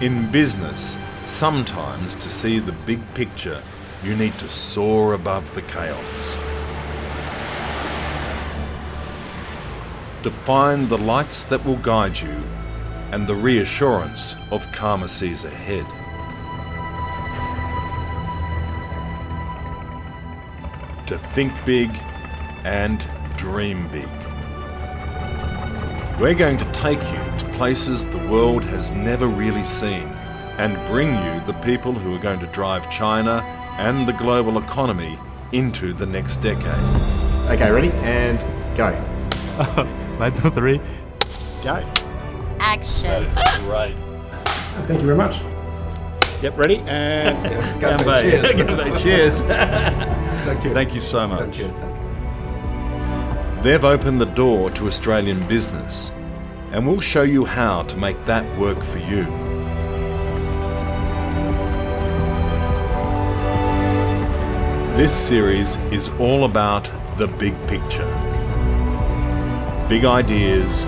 In business, sometimes to see the big picture, you need to soar above the chaos. To find the lights that will guide you and the reassurance of calmer seas ahead. To think big and dream big. We're going to take you to places the world has never really seen and bring you the people who are going to drive China and the global economy into the next decade. Okay, ready? And go. 1, 2, 3. Go. Action. That is great. Thank you very much. Yep, ready? And Ganbei. Cheers. Thank you. Thank you so much. Thank you. They've opened the door to Australian business, and we'll show you how to make that work for you. This series is all about the big picture. Big ideas,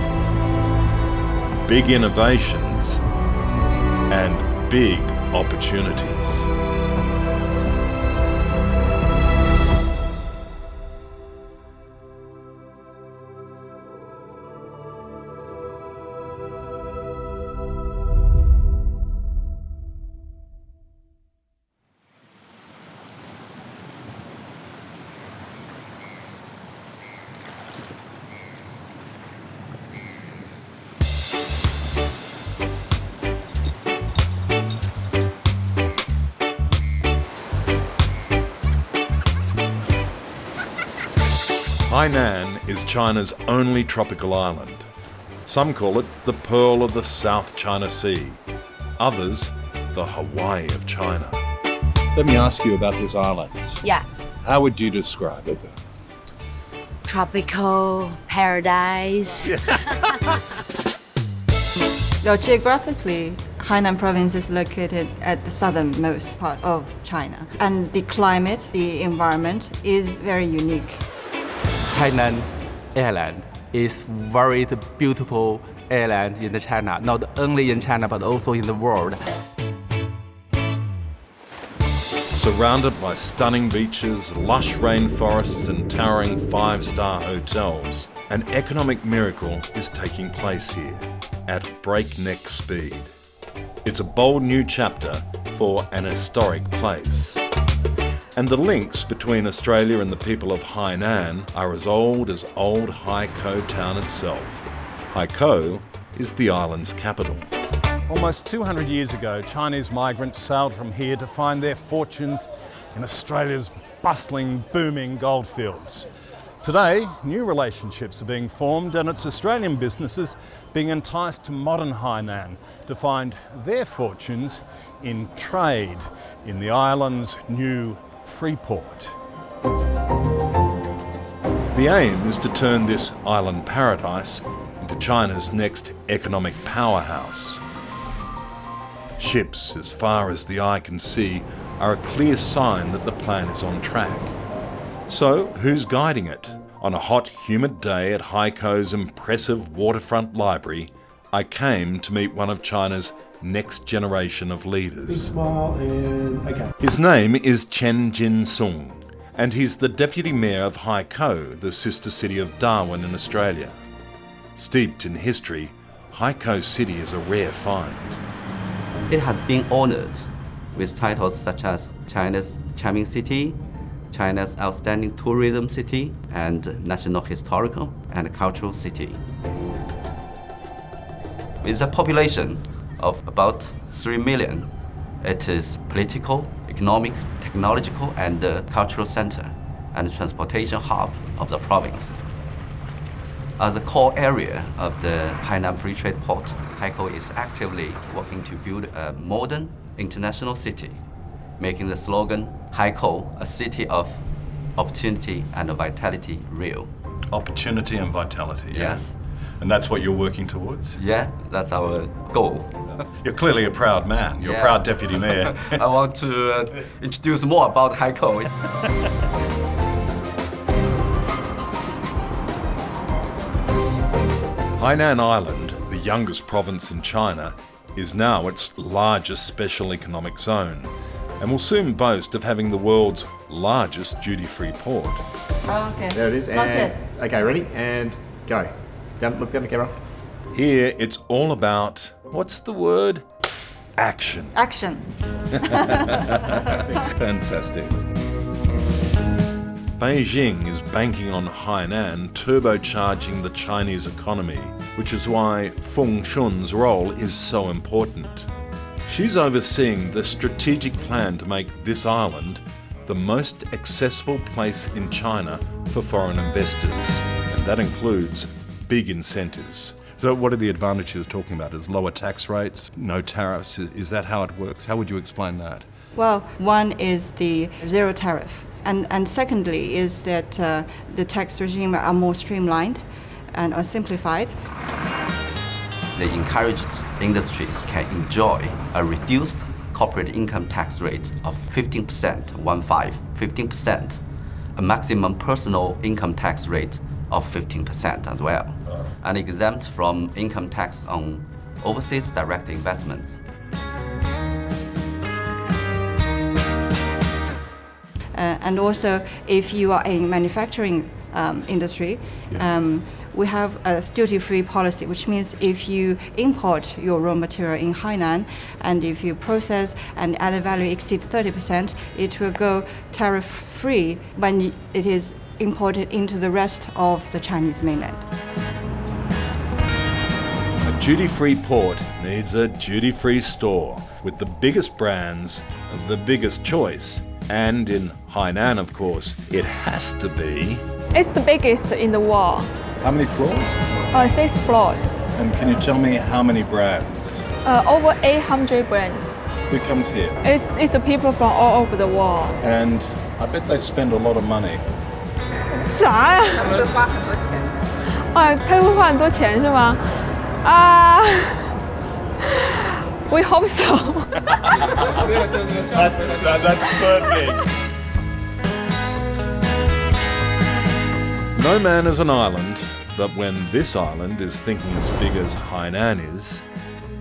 big innovations, and big opportunities. Hainan is China's only tropical island. Some call it the Pearl of the South China Sea. Others, the Hawaii of China. Let me ask you about this island. Yeah. How would you describe it? Tropical paradise. Well, geographically, Hainan province is located at the southernmost part of China. And the climate, the environment is very unique. Hainan Island is very beautiful island in China, not only in China but also in the world. Surrounded by stunning beaches, lush rainforests and towering five-star hotels, an economic miracle is taking place here at breakneck speed. It's a bold new chapter for an historic place. And the links between Australia and the people of Hainan are as old Haikou town itself. Haikou is the island's capital. almost 200 years ago, Chinese migrants sailed from here to find their fortunes in Australia's bustling, booming goldfields. Today, new relationships are being formed and it's Australian businesses being enticed to modern Hainan to find their fortunes in trade in the island's new free port. The aim is to turn this island paradise into China's next economic powerhouse. Ships as far as the eye can see are a clear sign that the plan is on track. So, who's guiding it? On a hot, humid day at Haikou's impressive waterfront library, I came to meet one of China's next generation of leaders. Big smile and okay. His name is Chen Jin-sung, and he's the Deputy Mayor of Haikou, the sister city of Darwin in Australia. Steeped in history, Haikou City is a rare find. It has been honored with titles such as China's Charming City, China's Outstanding Tourism City, and National Historical and Cultural City. With a population of about 3 million, it is political, economic, technological, and cultural center and transportation hub of the province. As a core area of the Hainan Free Trade Port, Haikou is actively working to build a modern international city, making the slogan, Haikou, a city of opportunity and vitality real. Opportunity and vitality. Yeah? Yes. And that's what you're working towards? Yeah, that's our goal. You're clearly a proud man. You're a proud deputy mayor. I want to introduce more about Haikou. Hainan Island, the youngest province in China, is now its largest special economic zone and will soon boast of having the world's largest duty-free port. Oh, okay. There it is. Not And yet. okay, ready? And go. Look down the camera. Here, it's all about, what's the word? Action. Action. Fantastic. Beijing is banking on Hainan turbocharging the Chinese economy, which is why Feng Shun's role is so important. She's overseeing the strategic plan to make this island the most accessible place in China for foreign investors, and that includes big incentives. So what are the advantages you're talking about? Is lower tax rates, no tariffs? Is that how it works? How would you explain that? Well, one is the zero tariff. And secondly is that the tax regime are more streamlined and are simplified. The encouraged industries can enjoy a reduced corporate income tax rate of 15%, 15%, a maximum personal income tax rate of 15% as well, and exempt from income tax on overseas direct investments. And also, if you are in manufacturing industry, we have a duty-free policy, which means if you import your raw material in Hainan and if you process and added value exceeds 30%, it will go tariff-free when it is imported into the rest of the Chinese mainland. A duty-free port needs a duty-free store with the biggest brands, the biggest choice, and in Hainan, of course, it has to be. It's the biggest in the world. How many floors? 6 floors. And can you tell me how many brands? Over 800 brands. Who comes here? It's the people from all over the world. And I bet they spend a lot of money. 啥呀？他们会花很多钱。他会花很多钱是吗？We hope so. That's perfect. No man is an island, but when this island is thinking as big as Hainan is,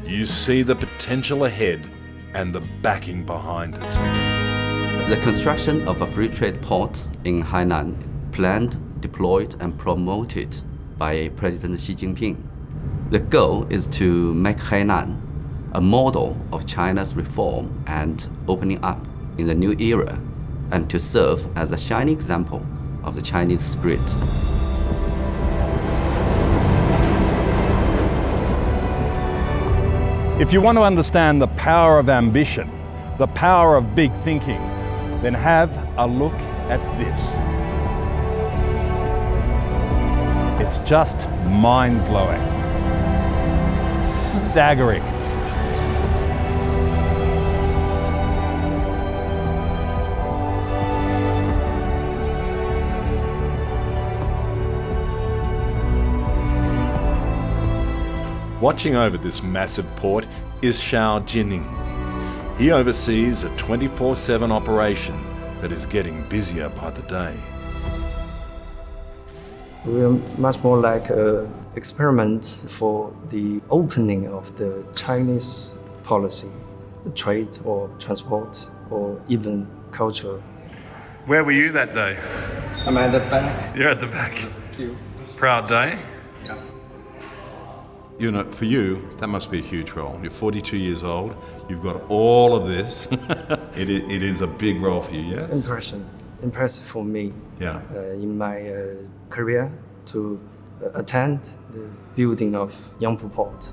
you see the potential ahead and the backing behind it. The construction of a free trade port in Hainan, planned, deployed, and promoted by President Xi Jinping. The goal is to make Hainan a model of China's reform and opening up in the new era, and to serve as a shining example of the Chinese spirit. If you want to understand the power of ambition, the power of big thinking, then have a look at this. It's just mind-blowing, staggering. Watching over this massive port is Xiao Jining. He oversees a 24/7 operation that is getting busier by the day. We are much more like an experiment for the opening of the Chinese policy, trade or transport or even culture. Where were you that day? I'm at the back. You're at the back. Thank you. Proud day? Yeah. You know, for you, that must be a huge role. You're 42 years old. You've got all of this. It is a big role for you, yes? Impressive for me. Yeah. In my career to attend the building of Yangpu Port.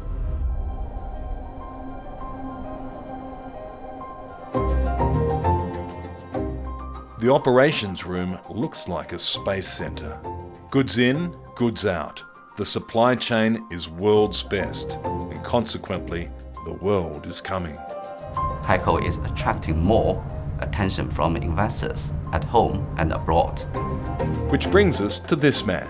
The operations room looks like a space center. Goods in, goods out. The supply chain is world's best, and consequently, the world is coming. Haikou is attracting more attention from investors at home and abroad. Which brings us to this man.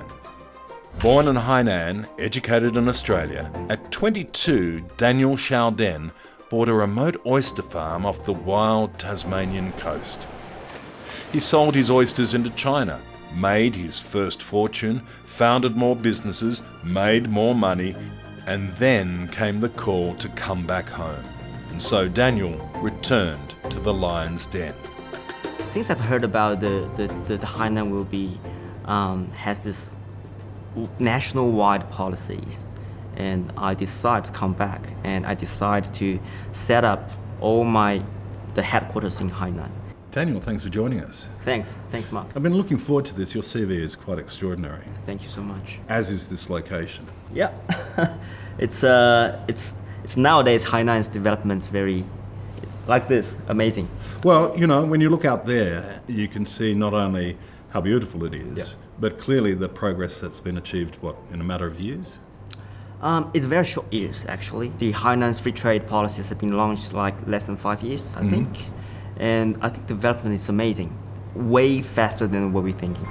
Born in Hainan, educated in Australia, at 22, Daniel Xiaoden bought a remote oyster farm off the wild Tasmanian coast. He sold his oysters into China, made his first fortune, founded more businesses, made more money, And then came the call to come back home. And so Daniel returned to the lion's den. Since I've heard about the Hainan will be has this national-wide policies, and I decided to come back, and I decided to set up the headquarters in Hainan. Daniel, thanks for joining us. Thanks, Mark. I've been looking forward to this. Your CV is quite extraordinary. Thank you so much. As is this location. Yeah, it's nowadays Hainan's development's very like this, amazing. Well, you know, when you look out there, you can see not only how beautiful it is, but clearly the progress that's been achieved, in a matter of years? It's very short years, actually. The Hainan's free trade policies have been launched like less than 5 years, I think. And I think development is amazing, way faster than what we're thinking.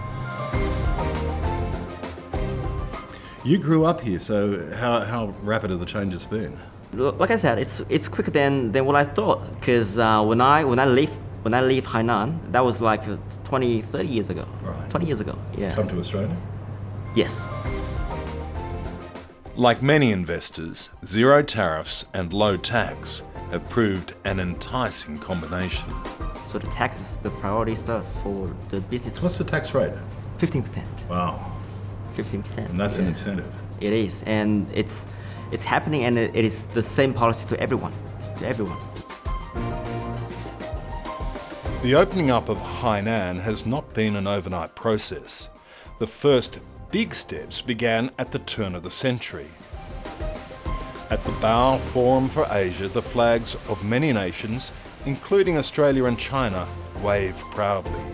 You grew up here, so how rapid have the changes been? Like I said, it's quicker than what I thought. Because when I leave Hainan, that was like 20, 30 years ago. Right. 20 years ago, yeah. Come to Australia? Yes. Like many investors, zero tariffs and low tax have proved an enticing combination. So the tax is the priority stuff for the business. What's the tax rate? 15%. Wow. 15%. And that's an incentive. It is, and it's happening, and it is the same policy to everyone. The opening up of Hainan has not been an overnight process. The first big steps began at the turn of the century. At the Bao Forum for Asia, the flags of many nations, including Australia and China, wave proudly.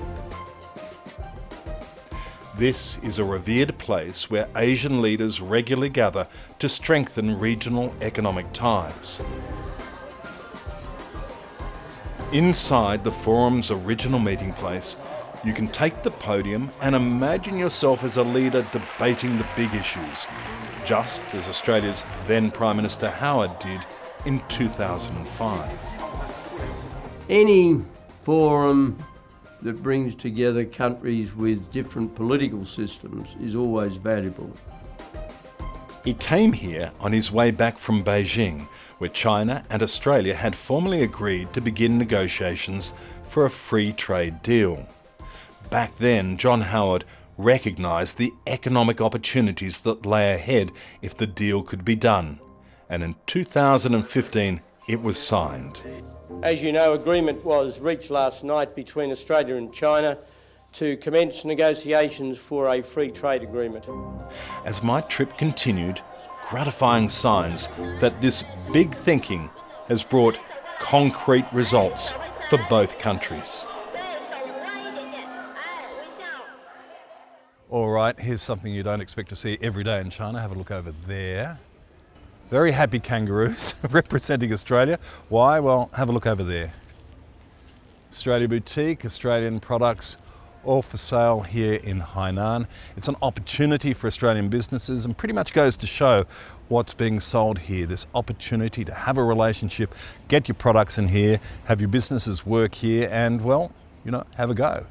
This is a revered place where Asian leaders regularly gather to strengthen regional economic ties. Inside the forum's original meeting place, you can take the podium and imagine yourself as a leader debating the big issues, just as Australia's then Prime Minister Howard did in 2005. Any forum that brings together countries with different political systems is always valuable. He came here on his way back from Beijing, where China and Australia had formally agreed to begin negotiations for a free trade deal. Back then, John Howard recognised the economic opportunities that lay ahead if the deal could be done. And in 2015, it was signed. As you know, agreement was reached last night between Australia and China to commence negotiations for a free trade agreement. As my trip continued, gratifying signs that this big thinking has brought concrete results for both countries. All right, here's something you don't expect to see every day in China. Have a look over there. Very happy kangaroos representing Australia. Why? Well, have a look over there. Australia Boutique, Australian products, all for sale here in Hainan. It's an opportunity for Australian businesses and pretty much goes to show what's being sold here. This opportunity to have a relationship, get your products in here, have your businesses work here and, well, have a go.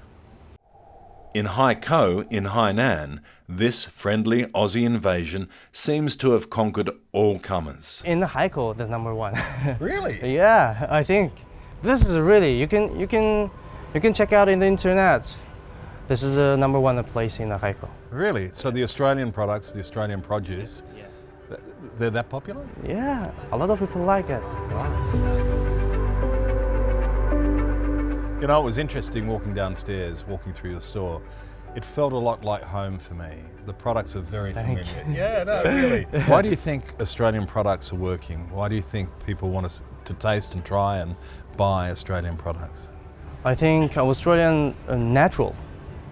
In Haikou, in Hainan, this friendly Aussie invasion seems to have conquered all comers. In Haikou, the number one. Really? Yeah, I think this is really you can check out in the internet. This is the number one place in Haikou. Really? So the Australian products, the Australian produce, they're that popular? Yeah, a lot of people like it. Wow. It was interesting walking downstairs, walking through the store. It felt a lot like home for me. The products are very familiar. Yeah, no, really. Why do you think Australian products are working? Why do you think people want us to taste and try and buy Australian products? I think Australian natural.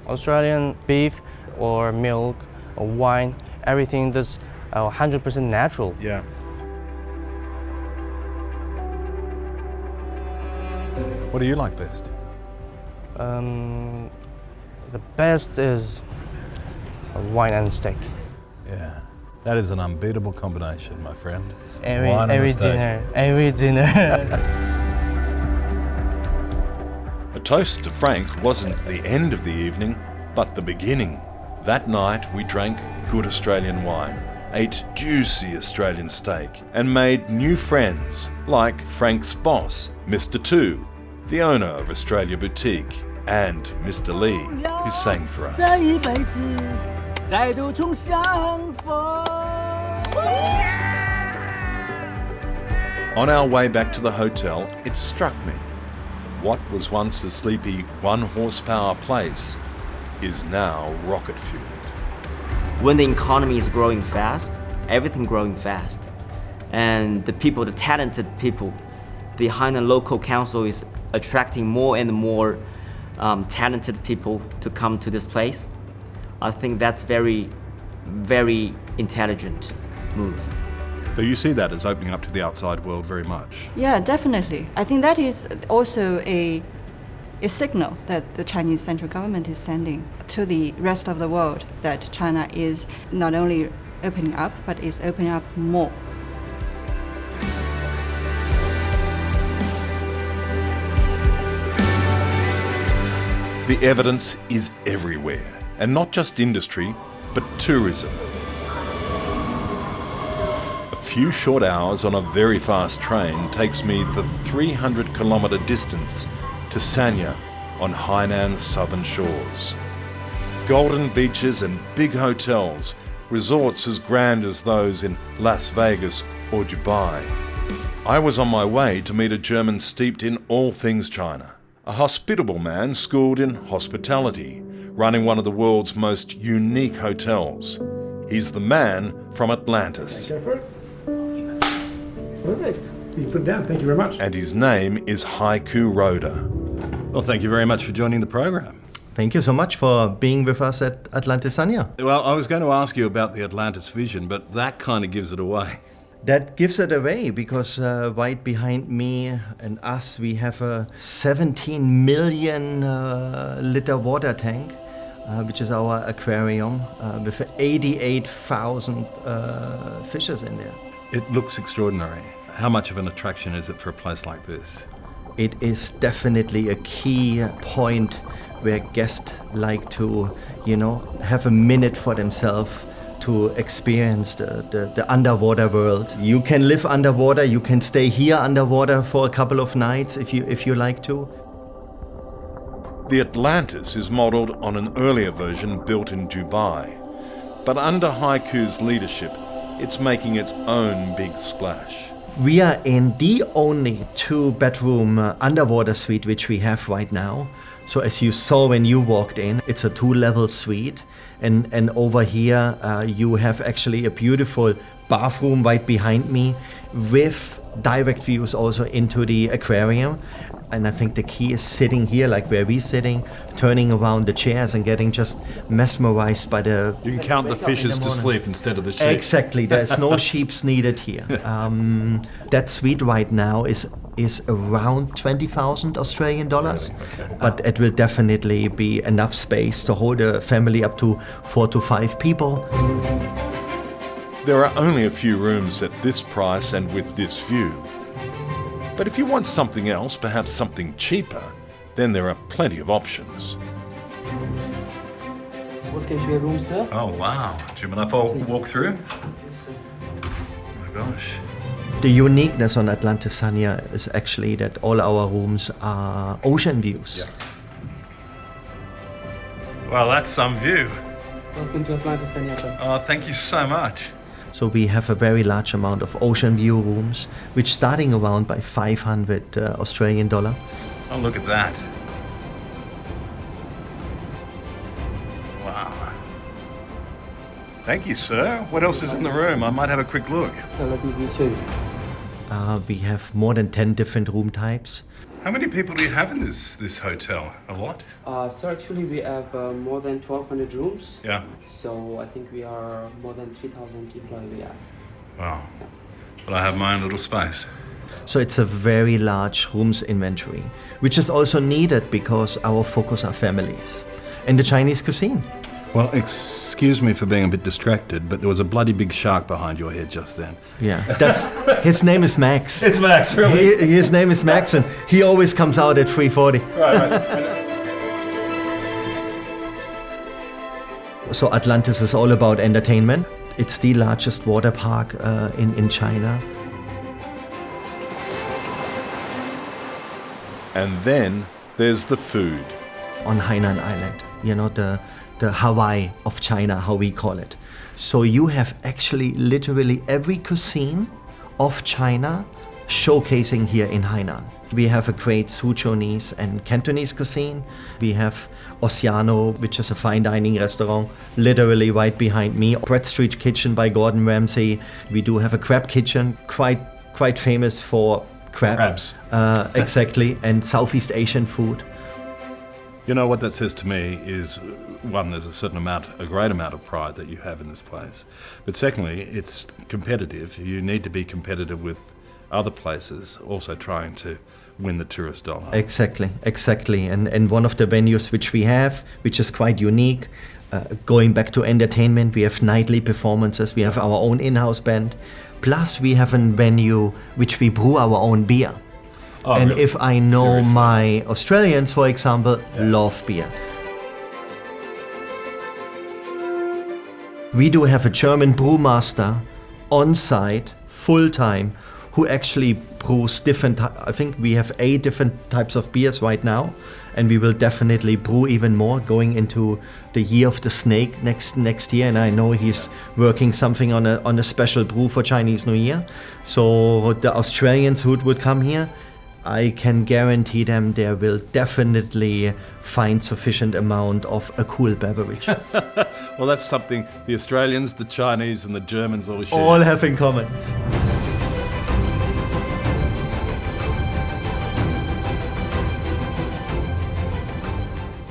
Australian beef or milk or wine, everything that's 100% natural. Yeah. What do you like best? The best is wine and steak. Yeah, that is an unbeatable combination, my friend. Every dinner. A toast to Frank wasn't the end of the evening, but the beginning. That night we drank good Australian wine ate juicy Australian steak, and made new friends like Frank's boss, Mr. Tu, the owner of Australia Boutique, and Mr. Lee, who sang for us. On our way back to the hotel, it struck me. What was once a sleepy 1-horsepower place is now rocket-fueled. When the economy is growing fast, everything growing fast. And the people, the talented people, the Hainan local council is attracting more and more talented people to come to this place. I think that's very, very intelligent move. So you see that as opening up to the outside world very much? Yeah, definitely. I think that is also a signal that the Chinese central government is sending to the rest of the world that China is not only opening up, but is opening up more. The evidence is everywhere, and not just industry, but tourism. A few short hours on a very fast train takes me the 300-kilometre distance to Sanya on Hainan's southern shores. Golden beaches and big hotels, resorts as grand as those in Las Vegas or Dubai. I was on my way to meet a German steeped in all things China, a hospitable man schooled in hospitality, running one of the world's most unique hotels. He's the man from Atlantis. Go for it. Perfect. You put it down. Thank you very much. And his name is Haiku Roda. Well, thank you very much for joining the program. Thank you so much for being with us at Atlantis Sanya. Well, I was going to ask you about the Atlantis vision, but that kind of gives it away. That gives it away because right behind me and us, we have a 17 million liter water tank, which is our aquarium, with 88,000 fishes in there. It looks extraordinary. How much of an attraction is it for a place like this? It is definitely a key point where guests like to, have a minute for themselves to experience the underwater world. You can live underwater, you can stay here underwater for a couple of nights if you like to. The Atlantis is modelled on an earlier version built in Dubai, but under Haiku's leadership, it's making its own big splash. We are in the only 2-bedroom underwater suite which we have right now. So as you saw when you walked in, it's a 2-level suite. And over here you have actually a beautiful bathroom right behind me with direct views also into the aquarium. And I think the key is sitting here, like where we're sitting, turning around the chairs and getting just mesmerized by the... You can count the fishes to sleep instead of the sheep. Exactly, there's no sheeps needed here. That suite right now is around 20,000 Australian dollars. Really? Okay. But it will definitely be enough space to hold a family up to 4 to 5 people. There are only a few rooms at this price and with this view. But if you want something else, perhaps something cheaper, then there are plenty of options. Welcome to your room, sir. Oh, wow. Do you mind if I walk through? Oh my gosh. The uniqueness on Atlantis Sanya is actually that all our rooms are ocean views. Yeah. Well, that's some view. Welcome to Atlantis Sanya, sir. Oh, thank you so much. So we have a very large amount of ocean view rooms, which starting around by 500 Australian dollar. Oh, look at that. Wow. Thank you, sir. What else is in the room? I might have a quick look. So let me show you. We have more than 10 different room types. How many people do you have in this hotel? A lot? So actually we have more than 1,200 rooms. Yeah. So I think we are more than 3,000 employees we have. Wow. But I have my own little space. So it's a very large rooms inventory, which is also needed because our focus are families and the Chinese cuisine. Well, excuse me for being a bit distracted, but there was a bloody big shark behind your head just then. Yeah, his name is Max. It's Max, really? His name is Max, and he always comes out at 3:40. Right. So Atlantis is all about entertainment. It's the largest water park in China. And then there's the food. On Hainan Island, the Hawaii of China, how we call it. So you have actually literally every cuisine of China showcasing here in Hainan. We have a great Suzhounese and Cantonese cuisine. We have Oceano, which is a fine dining restaurant, literally right behind me. Bread Street Kitchen by Gordon Ramsay. We do have a crab kitchen, quite famous for crabs. Exactly, and Southeast Asian food. You know what that says to me is, one, there's a great amount of pride that you have in this place. But secondly, it's competitive. You need to be competitive with other places, also trying to win the tourist dollar. Exactly. And one of the venues which we have, which is quite unique, going back to entertainment, we have nightly performances, we have our own in-house band, plus we have a venue which we brew our own beer. Oh, and really? if I know Seriously? my Australians, for example, love beer. We do have a German brewmaster on site, full-time, who actually brews I think we have 8 different types of beers right now, and we will definitely brew even more going into the year of the snake next year, and I know he's working something on a special brew for Chinese New Year. So the Australians who would come here, I can guarantee them they will definitely find sufficient amount of a cool beverage. Well, that's something the Australians, the Chinese and the Germans all share. All have in common.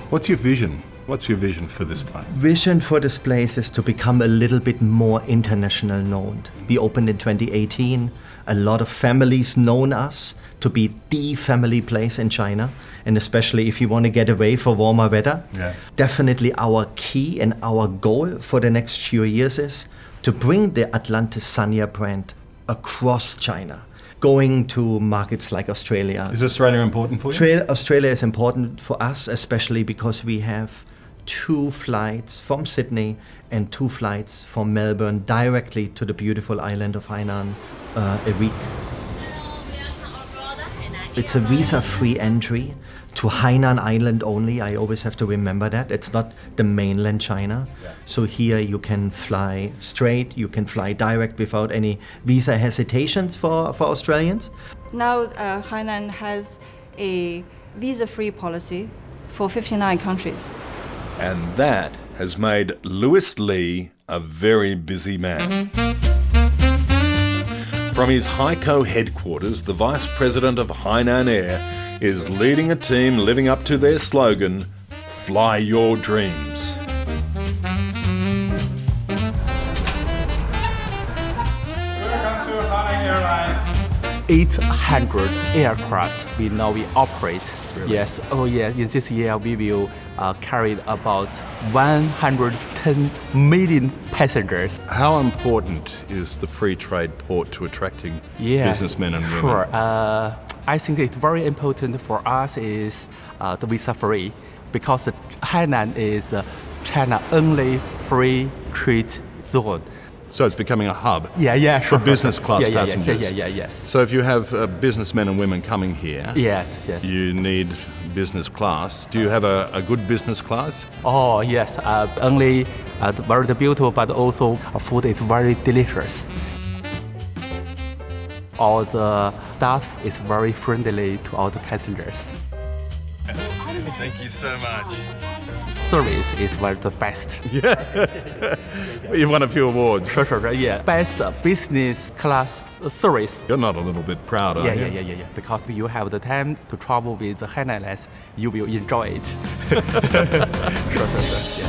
What's your vision? What's your vision for this place? Vision for this place is to become a little bit more international known. We opened in 2018. A lot of families know us to be the family place in China, and especially if you want to get away for warmer weather. Yeah. Definitely our key and our goal for the next few years is to bring the Atlantis Sanya brand across China, going to markets like Australia. Is Australia important for you? Australia is important for us, especially because we have 2 flights from Sydney and 2 flights from Melbourne directly to the beautiful island of Hainan a week. It's a visa-free entry to Hainan Island only. I always have to remember that. It's not the mainland China. So here you can fly straight, you can fly direct without any visa hesitations for Australians. Now Hainan has a visa-free policy for 59 countries. And that has made Louis Lee a very busy man. From his Haikou headquarters, the Vice President of Hainan Air is leading a team living up to their slogan, Fly Your Dreams. Welcome to Hainan Airlines. 800 aircraft we operate. Really? Yes. Oh yes. In this year we will carry about 110 million passengers. How important is the free trade port to attracting businessmen and women? Sure. I think it's very important for us is the visa free, because Hainan is China only free trade zone. So it's becoming a hub for business class passengers. Yes. So if you have businessmen and women coming here, yes, you need business class. Do you have a good business class? Oh yes, only very beautiful, but also food is very delicious. All the staff is very friendly to all the passengers. Thank you so much. Service is one of the best. Yeah, you've won a few awards. Sure, yeah. Best business class service. You're not a little bit proud, are you? Yeah. Because you have the time to travel with the Hainan Airlines, you will enjoy it. Sure, yeah.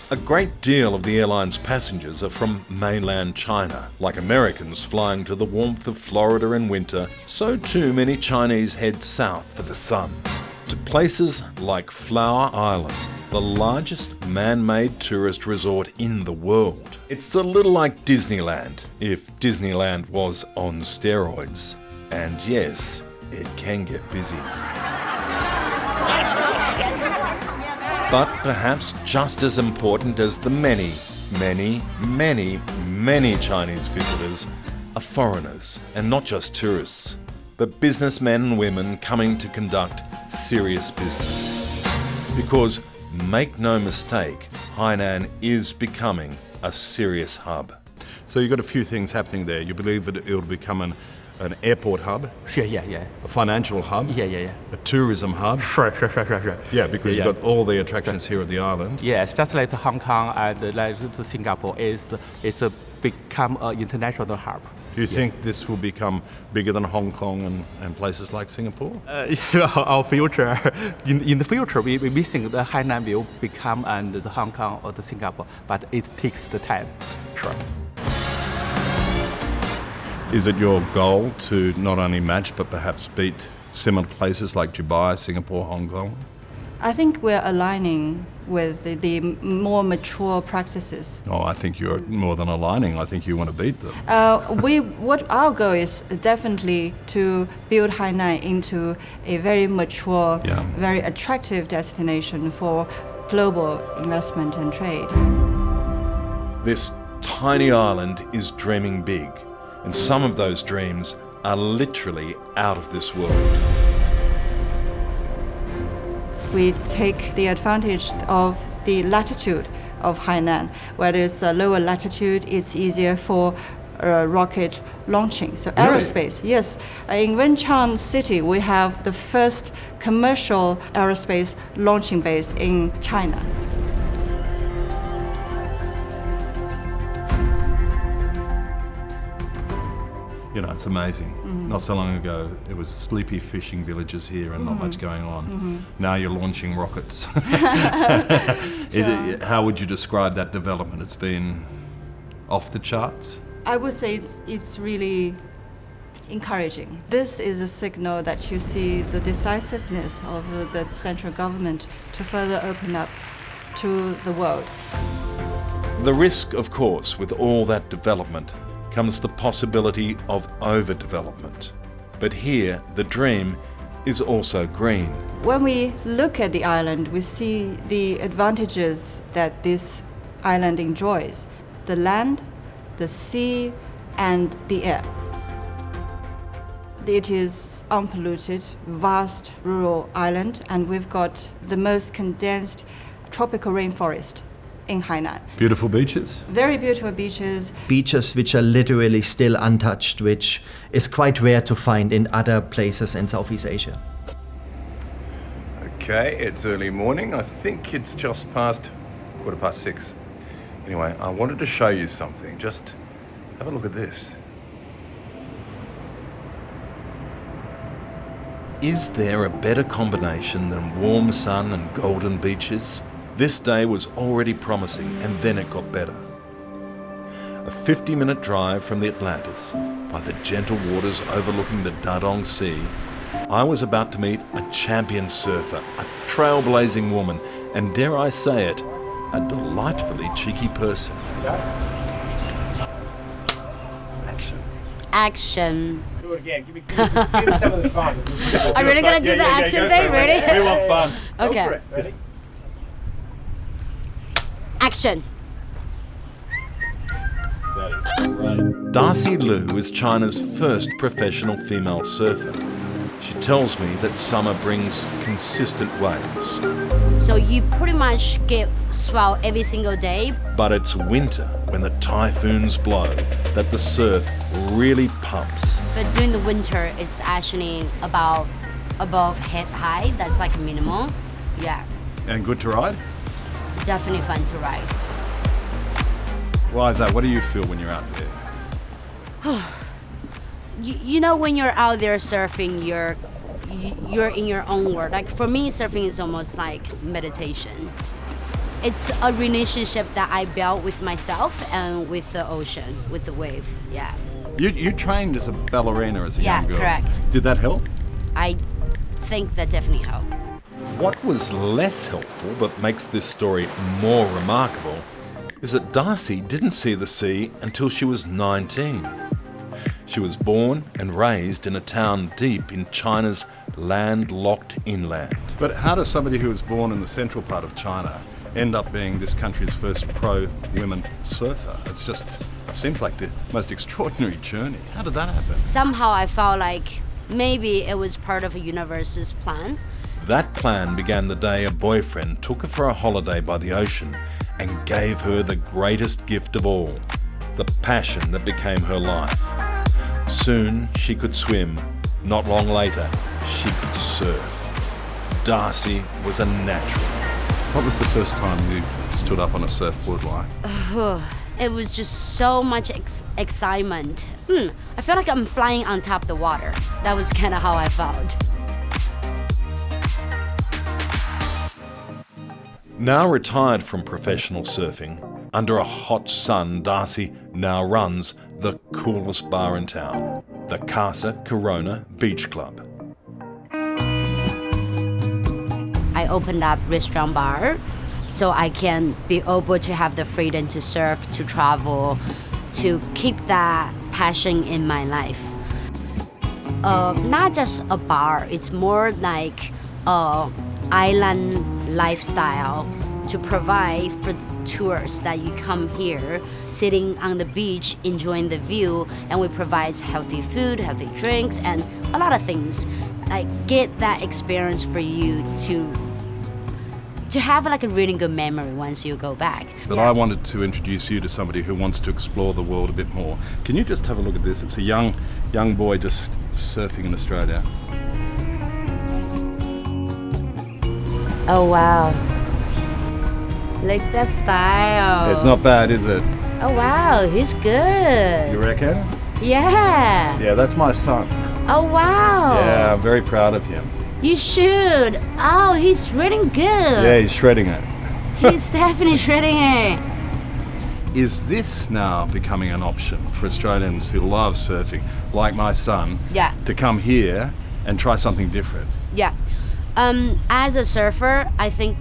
A great deal of the airline's passengers are from mainland China. Like Americans flying to the warmth of Florida in winter, so too many Chinese head south for the sun. To places like Flower Island, the largest man-made tourist resort in the world. It's a little like Disneyland, if Disneyland was on steroids. And yes, it can get busy. But perhaps just as important as the many Many, many, many Chinese visitors are foreigners, and not just tourists, but businessmen and women coming to conduct serious business. Because, make no mistake, Hainan is becoming a serious hub. So you've got a few things happening there. You believe that it'll become an airport hub? Sure, yeah. A financial hub? Yeah. A tourism hub? Sure. Yeah, because you've got all the attractions here at the island. Yes, just like Hong Kong and like Singapore is become an international hub. Do you think this will become bigger than Hong Kong and places like Singapore? Our future, in the future, we think the Hainan will become and the Hong Kong or the Singapore, but it takes the time. Sure. Is it your goal to not only match but perhaps beat similar places like Dubai, Singapore, Hong Kong? I think we're aligning with the more mature practices. Oh, I think you're more than aligning. I think you want to beat them. What our goal is definitely to build Hainan into a very mature, very attractive destination for global investment and trade. This tiny island is dreaming big, and some of those dreams are literally out of this world. We take the advantage of the latitude of Hainan. Where there's a lower latitude, it's easier for rocket launching. So aerospace, yes. In Wenchang City, we have the first commercial aerospace launching base in China. You know, it's amazing. Not so long ago, it was sleepy fishing villages here and not much going on. Now you're launching rockets. How would you describe that development? It's been off the charts? I would say it's really encouraging. This is a signal that you see the decisiveness of the central government to further open up to the world. The risk, of course, with all that development comes the possibility of overdevelopment. But here, the dream is also green. When we look at the island, we see the advantages that this island enjoys: the land, the sea, and the air. It is unpolluted, vast rural island, and we've got the most condensed tropical rainforest in Hainan. Beautiful beaches? Very beautiful beaches. Beaches which are literally still untouched, which is quite rare to find in other places in Southeast Asia. Okay, it's early morning. I think it's just past 6:15. Anyway, I wanted to show you something. Just have a look at this. Is there a better combination than warm sun and golden beaches? This day was already promising, and then it got better. A 50-minute drive from the Atlantis, by the gentle waters overlooking the Dadong Sea, I was about to meet a champion surfer, a trailblazing woman, and dare I say it, a delightfully cheeky person. Action. Do it again. Give me some of the fun. Are you really going to do the action thing? Ready? We want fun. Okay. Go for it. Ready? Action. Darcy Liu is China's first professional female surfer. She tells me that summer brings consistent waves. So you pretty much get swell every single day. But it's winter, when the typhoons blow, that the surf really pumps. But during the winter, it's actually about above head high. That's like a minimum. Yeah. And good to ride? Definitely fun to ride. Why is that? What do you feel when you're out there? You know, when you're out there surfing, you're in your own world. Like for me, surfing is almost like meditation. It's a relationship that I built with myself and with the ocean, with the wave. Yeah. You trained as a ballerina as a young girl. Yeah, correct. Did that help? I think that definitely helped. What was less helpful but makes this story more remarkable is that Darcy didn't see the sea until she was 19. She was born and raised in a town deep in China's landlocked inland. But how does somebody who was born in the central part of China end up being this country's first pro-women surfer. It's just seems like the most extraordinary journey. How did that happen? Somehow I felt like maybe it was part of a universe's plan. That plan began the day a boyfriend took her for a holiday by the ocean and gave her the greatest gift of all, the passion that became her life. Soon she could swim. Not long later, she could surf. Darcy was a natural. What was the first time you stood up on a surfboard like? It was just so much excitement. I felt like I'm flying on top of the water. That was kind of how I felt. Now retired from professional surfing, under a hot sun, Darcy now runs the coolest bar in town, the Casa Corona Beach Club. I opened up restaurant bar so I can be able to have the freedom to surf, to travel, to keep that passion in my life. Not just a bar, it's more like a island lifestyle to provide for tours that you come here, sitting on the beach, enjoying the view, and we provide healthy food, healthy drinks, and a lot of things. Like get that experience for you to have like a really good memory once you go back. But I wanted to introduce you to somebody who wants to explore the world a bit more. Can you just have a look at this? It's a young boy just surfing in Australia. Oh wow. Like that style. It's not bad, is it? Oh wow, he's good. You reckon? Yeah. Yeah, that's my son. Oh wow. Yeah, I'm very proud of him. You should. Oh, he's really good. Yeah, he's shredding it. He's definitely shredding it. Is this now becoming an option for Australians who love surfing, like my son, to come here and try something different? Yeah. As a surfer, I think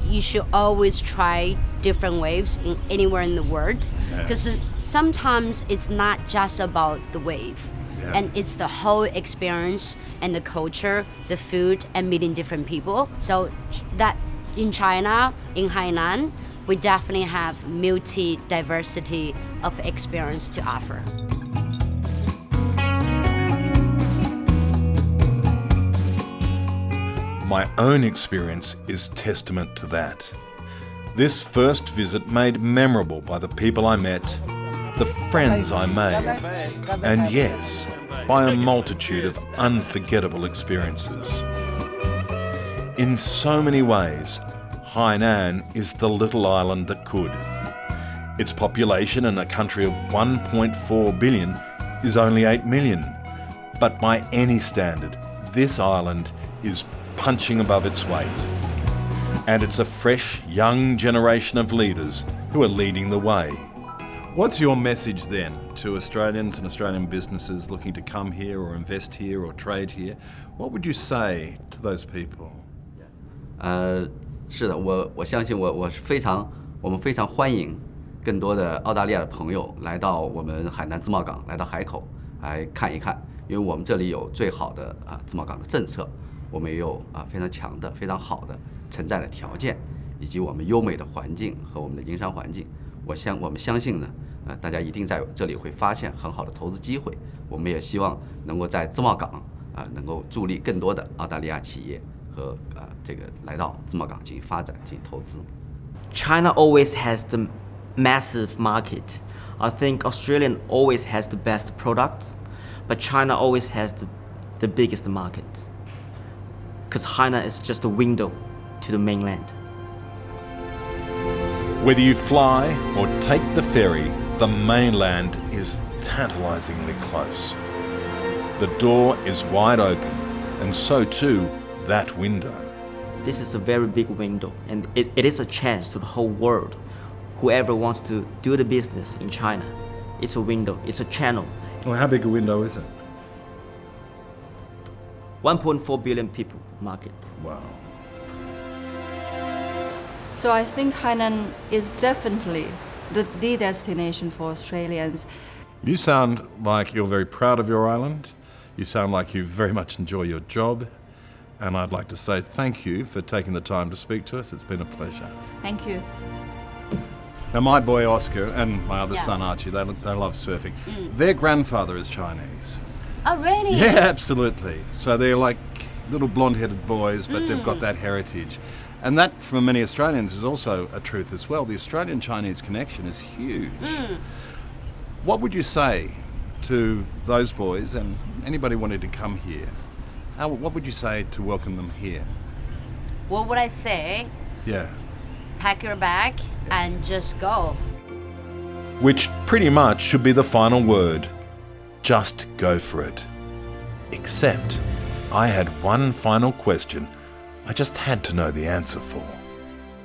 you should always try different waves anywhere in the world, because sometimes it's not just about the wave. Yeah. And it's the whole experience and the culture, the food, and meeting different people. So that in China, in Hainan, we definitely have multi-diversity of experience to offer. My own experience is testament to that. This first visit made memorable by the people I met, the friends I made, and yes, by a multitude of unforgettable experiences. In so many ways, Hainan is the little island that could. Its population in a country of 1.4 billion is only 8 million. But by any standard, this island is punching above its weight. And it's a fresh, young generation of leaders who are leading the way. What's your message then to Australians and Australian businesses looking to come here or invest here or trade here? What would you say to those people? 是的，我相信我们非常欢迎更多的澳大利亚的朋友来到我们海南自贸港，来到海口来看一看，因为我们这里有最好的自贸港的政策，我们也有非常强的、非常好的承载的条件，以及我们优美的环境和我们的营商环境。我们相信呢，大家一定在这里会发现很好的投资机会。我们也希望能够在自贸港能够助力更多的澳大利亚企业和这个来到自贸港进行发展、进行投资。China always has the massive market. I think Australia always has the best products, but China always has the biggest markets. Because Hainan is just a window to the mainland. Whether you fly or take the ferry, the mainland is tantalizingly close. The door is wide open, and so too that window. This is a very big window, and it is a chance to the whole world. Whoever wants to do the business in China, it's a window, it's a channel. Well, how big a window is it? 1.4 billion people market. Wow. So I think Hainan is definitely the destination for Australians. You sound like you're very proud of your island. You sound like you very much enjoy your job. And I'd like to say thank you for taking the time to speak to us. It's been a pleasure. Thank you. Now, my boy Oscar and my other Yeah. son Archie, they love surfing. Their grandfather is Chinese. Oh, really? Yeah, absolutely. So they're like little blonde-headed boys, but they've got that heritage. And that, for many Australians, is also a truth as well. The Australian-Chinese connection is huge. What would you say to those boys and anybody wanting to come here? What would you say to welcome them here? What would I say? Yeah. Pack your bag and just go. Which pretty much should be the final word. Just go for it. Except, I had one final question I just had to know the answer for.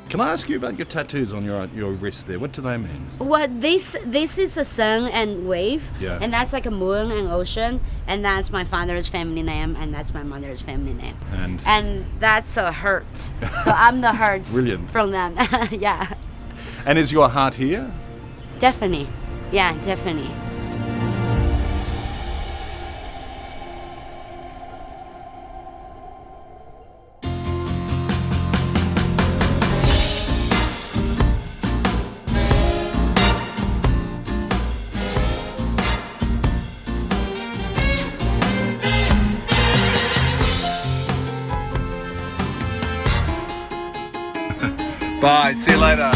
Can I ask you about your tattoos on your wrist there? What do they mean? What this is a sun and wave, Yeah. and that's like a moon and ocean, and that's my father's family name, and that's my mother's family name, and that's a heart. So I'm the heart brilliant. from them. Yeah, And is your heart here? definitely. Yeah, definitely. Bye, see you later.